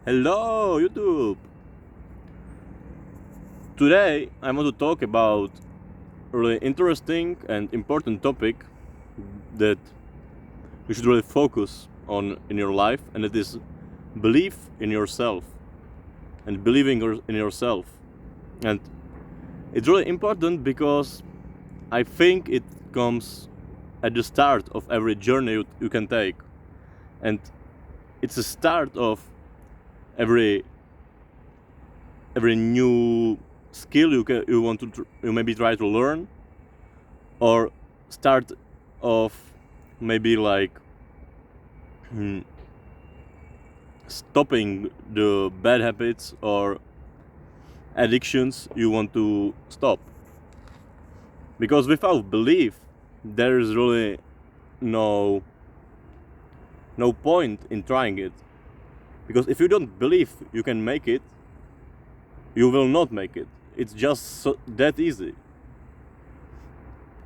Hello, YouTube! Today I want to talk about a really interesting and important topic that you should really focus on in your life, and it is belief in yourself and believing in yourself. And it's really important because I think it comes at the start of every journey you can take, and it's the start of every new skill you want to you maybe try to learn, or start of maybe like stopping the bad habits or addictions you want to stop. Because without belief there is really no point in trying it. Because if you don't believe you can make it, you will not make it. It's just that easy.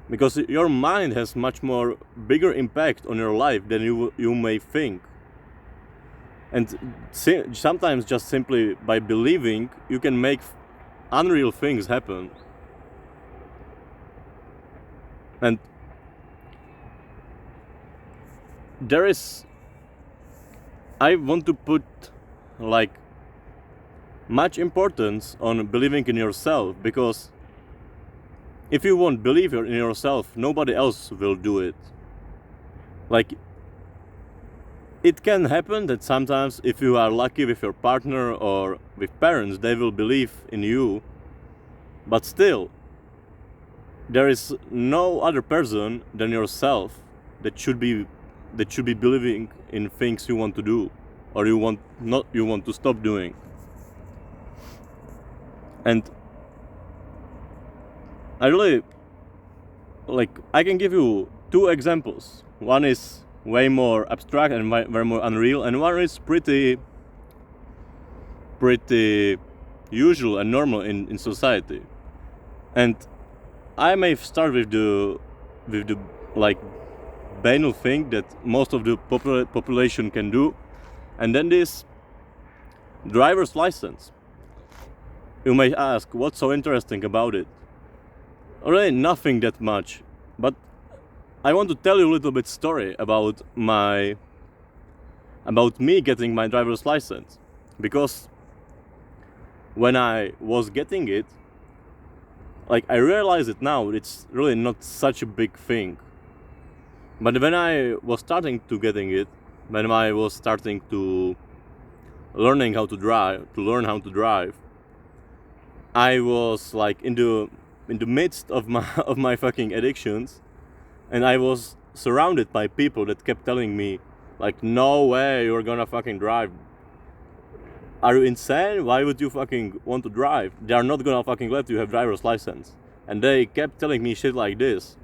Because your mind has much more bigger impact on your life than you may think. And sometimes just simply by believing you can make unreal things happen. And I want to put like much importance on believing in yourself, because if you won't believe in yourself, nobody else will do it. Like, it can happen that sometimes if you are lucky with your partner or with parents, they will believe in you, but still there is no other person than yourself that should be believing in things you want to do, or you want to stop doing. And I really I can give you two examples. One is way more abstract and very more unreal, and one is pretty usual and normal in society. And I may start with the banal thing that most of the population can do, and then this driver's license. You may ask, what's so interesting about it? Really nothing that much, but I want to tell you a little bit story about me getting my driver's license. Because when I was getting it, I realize it now, it's really not such a big thing. But when I was starting to getting it, when I was starting to learn how to drive, I was in the midst of my fucking addictions, and I was surrounded by people that kept telling me no way you're gonna fucking drive. Are you insane? Why would you fucking want to drive? They are not gonna fucking let you have driver's license. And they kept telling me shit like this.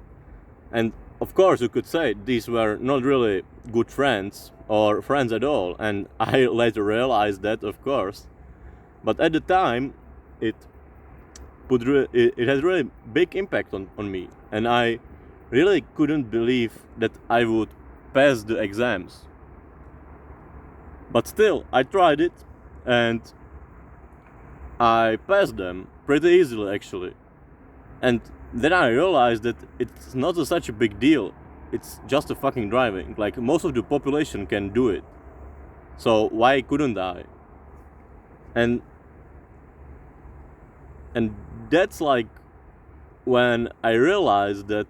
And of course you could say these were not really good friends or friends at all, and I later realized that, of course. But at the time it has really big impact on me, and I really couldn't believe that I would pass the exams. But still, I tried it, and I passed them pretty easily, actually. And then I realized that it's not such a big deal. It's just a fucking driving. Most of the population can do it. So why couldn't I? And that's when I realized that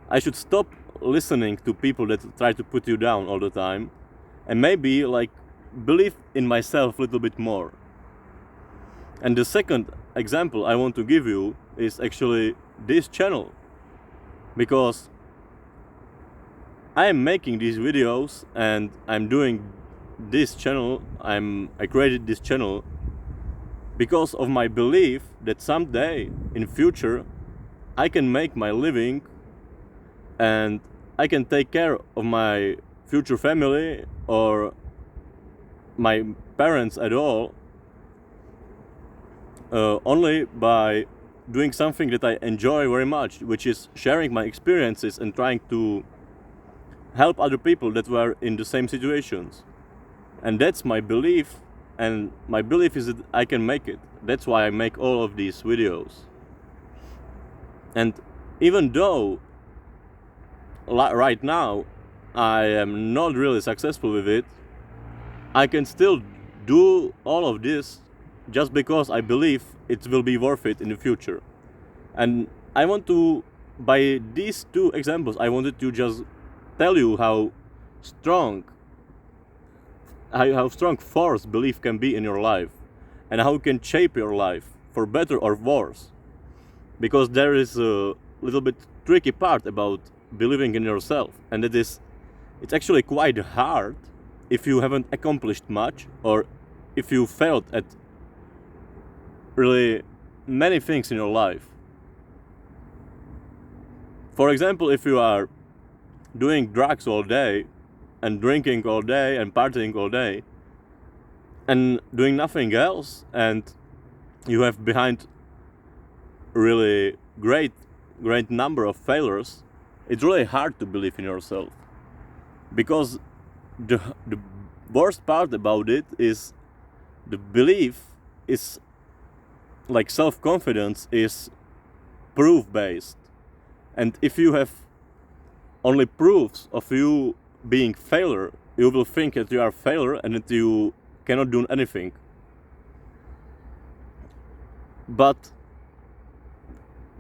I should stop listening to people that try to put you down all the time, and maybe believe in myself a little bit more. And the second example I want to give you is actually this channel, because I am making these videos and I'm doing this channel. I created this channel because of my belief that someday in future I can make my living and I can take care of my future family or my parents at all, only by doing something that I enjoy very much, which is sharing my experiences and trying to help other people that were in the same situations. And that's my belief and my belief is that I can make it. That's why I make all of these videos. And even though right now I am not really successful with it, I can still do all of this just because I believe it will be worth it in the future. And I want to, by these two examples, I wanted to just tell you how strong force belief can be in your life, and how it can shape your life for better or worse. Because there is a little bit tricky part about believing in yourself, and it's actually quite hard if you haven't accomplished much, or if you failed at really many things in your life. For example, if you are doing drugs all day and drinking all day and partying all day and doing nothing else, and you have behind really great number of failures, it's really hard to believe in yourself. Because the worst part about it is the belief is like self-confidence is proof-based. And if you have only proofs of you being failure, you will think that you are a failure and that you cannot do anything. But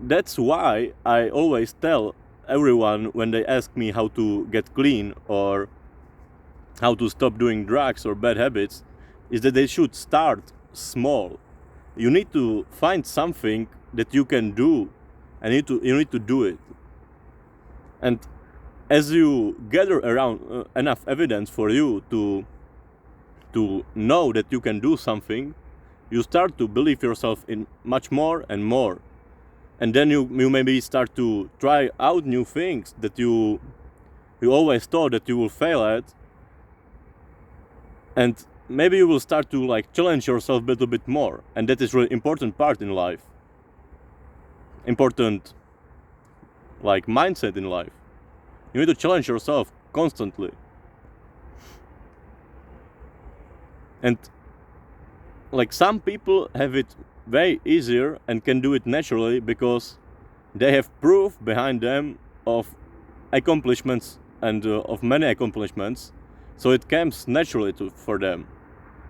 that's why I always tell everyone when they ask me how to get clean or how to stop doing drugs or bad habits, is that they should start small. You need to find something that you can do, and you need to do it. And as you gather around enough evidence for you to know that you can do something, you start to believe yourself in much more and more. And then you maybe start to try out new things that you always thought that you will fail at. And maybe you will start to like challenge yourself a little bit more. And that is really important part in life. Important like mindset in life. You need to challenge yourself constantly. And like some people have it way easier and can do it naturally because they have proof behind them of accomplishments and of many accomplishments, so it comes naturally for them.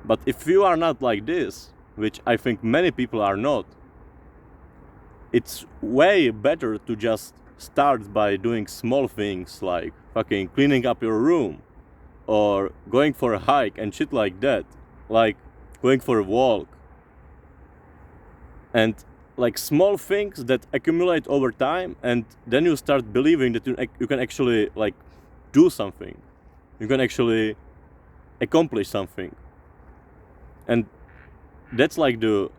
But if you are not like this, which I think many people are not, it's way better to just start by doing small things like fucking cleaning up your room or going for a hike and shit like that, like going for a walk. And like small things that accumulate over time, and then you start believing that you can actually like do something. You can actually accomplish something. And that's like the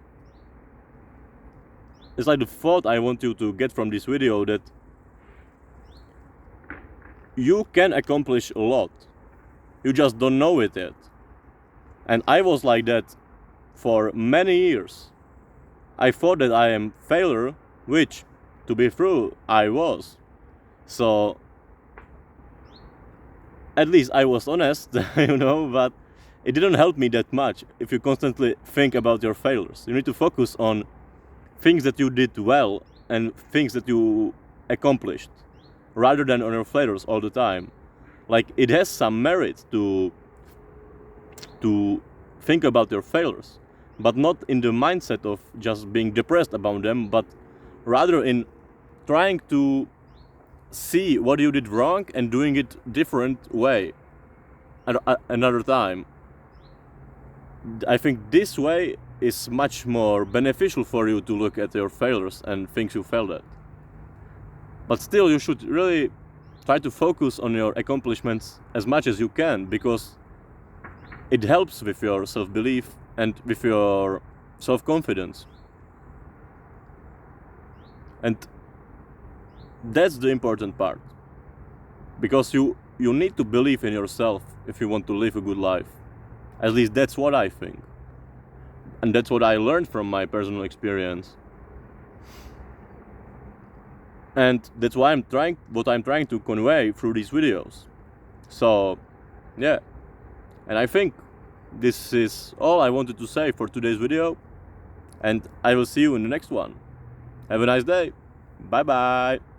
thought I want you to get from this video, that you can accomplish a lot. You just don't know it yet. And I was like that for many years. I thought that I am failure, which, to be true, I was. So, at least I was honest, but it didn't help me that much if you constantly think about your failures. You need to focus on things that you did well and things that you accomplished, rather than on your failures all the time. Like, it has some merit to think about your failures, but not in the mindset of just being depressed about them, but rather in trying to see what you did wrong and doing it different way another time. I think this way is much more beneficial for you to look at your failures and things you failed at. But still, you should really try to focus on your accomplishments as much as you can, because it helps with your self-belief and with your self-confidence. And that's the important part. Because you need to believe in yourself if you want to live a good life. At least that's what I think. And that's what I learned from my personal experience. And that's why I'm trying to convey through these videos. So, yeah. And I think this is all I wanted to say for today's video, and I will see you in the next one. Have a nice day. Bye bye.